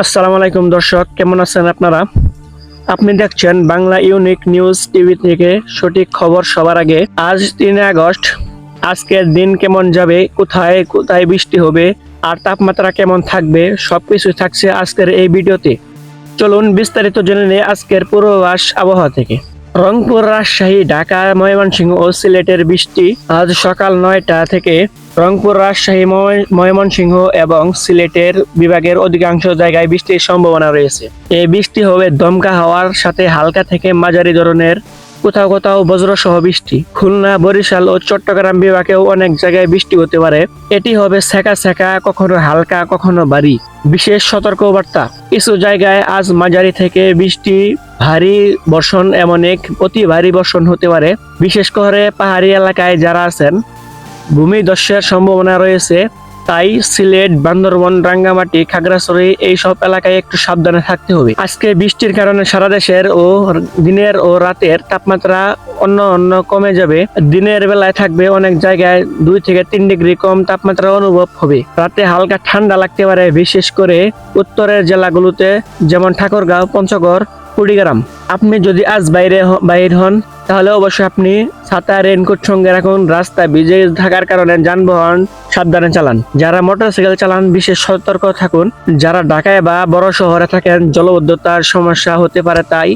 আসসালামু আলাইকুম দর্শক, কেমন আছেন আপনারা? আপনি দেখছেন বাংলা ইউনিক নিউজ টিভি থেকে সঠিক খবর সবার আগে। আজ 3 আগস্ট। আজকের দিন কেমন যাবে, কোথায় কোথায় বৃষ্টি হবে আর তাপমাত্রা কেমন থাকবে সবকিছু থাকছে আজকের এই ভিডিওতে। চলুন বিস্তারিত জেনে নিই আজকের পূর্বাভাস আবহাওয়া থেকে। রংপুর, রাজশাহী, ঢাকা, ময়মনসিংহ ও সিলেটের বৃষ্টি আজ সকাল 9টা থেকে। রংপুর, রাজশাহী, ময়মনসিংহ এবং সিলেটের বিভাগের অধিকাংশ জায়গায় বৃষ্টির সম্ভাবনা রয়েছে। এই বৃষ্টি হবে দমকা হাওয়ার সাথে হালকা থেকে মাঝারি ধরনের, কোথাও কোথাও বজ্রসহ বৃষ্টি। খুলনা, বরিশাল ও চট্টগ্রাম বিভাগেও অনেক জায়গায় বৃষ্টি হতে পারে। এটি হবে সেকা সেকা, কখনো হালকা কখনো ভারী। বিশেষ সতর্কবার্তা, কিছু জায়গায় আজ মাঝারি থেকে বৃষ্টি, ভারী বর্ষণ এমন এক অতি ভারী বর্ষণ হতে পারে। বিশেষ করে পাহাড়ি এলাকায় যারা আছেন ভূমিধসের সম্ভাবনা রয়েছে। তাই সিলেট, বান্দরবন, রাঙ্গামাটি, খাগড়াছড়ি এইসব এলাকায় একটু সাবধানে থাকতে হবে। আজকে বৃষ্টির কারণে সারা দেশের দিনের ও রাতের তাপমাত্রা অন্য কমে যাবে। দিনের বেলায় থাকবে অনেক জায়গায় 2 থেকে 3 ডিগ্রি কম তাপমাত্রা অনুভব হবে। রাতে হালকা ঠান্ডা লাগতে পারে, বিশেষ করে উত্তরের জেলাগুলোতে যেমন ঠাকুরগাঁও, পঞ্চগড়, কুড়িগ্রাম। আপনি যদি আজ বাইর হন তাহলে অবশ্যই আপনি ছাতা, রেনকোট সঙ্গে রাখুন। রাস্তায় ভিজে থাকার কারণে যানবাহন সাবধানে চালান। যারা মোটরসাইকেল চালান বিশেষ সতর্ক থাকুন। যারা ঢাকায় বা বড় শহরে থাকেন জলবদ্ধতার সমস্যা হতে পারে, তাই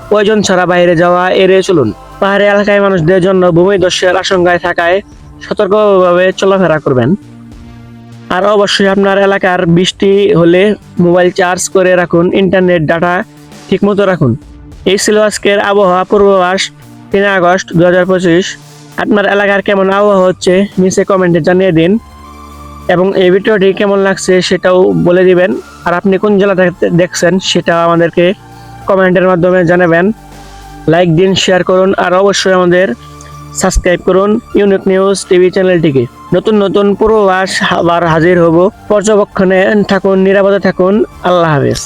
প্রয়োজন ছাড়া বাইরে যাওয়া এড়িয়ে চলুন। পাহাড়ি এলাকায় মানুষদের জন্য ভূমিধসের আশঙ্কায় থাকায় সতর্কভাবে চলাফেরা করবেন। আর অবশ্যই আপনার এলাকার বৃষ্টি হলে মোবাইল চার্জ করে রাখুন, ইন্টারনেট ডাটা ঠিকমতো রাখুন। এই ছিল আজকের আবহাওয়া পূর্বাভাস 3 আগস্ট 2025। আপনার এলাকার কেমন আবহাওয়া হচ্ছে নিচে কমেন্টে জানিয়ে দিন এবং এই ভিডিওটি কেমন লাগছে সেটাও বলে দিবেন। আর আপনি কোন জেলা থেকে দেখছেন সেটাও আমাদেরকে কমেন্টের মাধ্যমে জানাবেন। লাইক দিন, শেয়ার করুন আর অবশ্যই আমাদের সাবস্ক্রাইব করুন ইউনিক নিউজ টিভি চ্যানেলটিকে। নতুন নতুন পূর্বাভাস আবার হাজির হব। পর্যবেক্ষণে থাকুন, নিরাপদে থাকুন। আল্লাহ হাফেজ।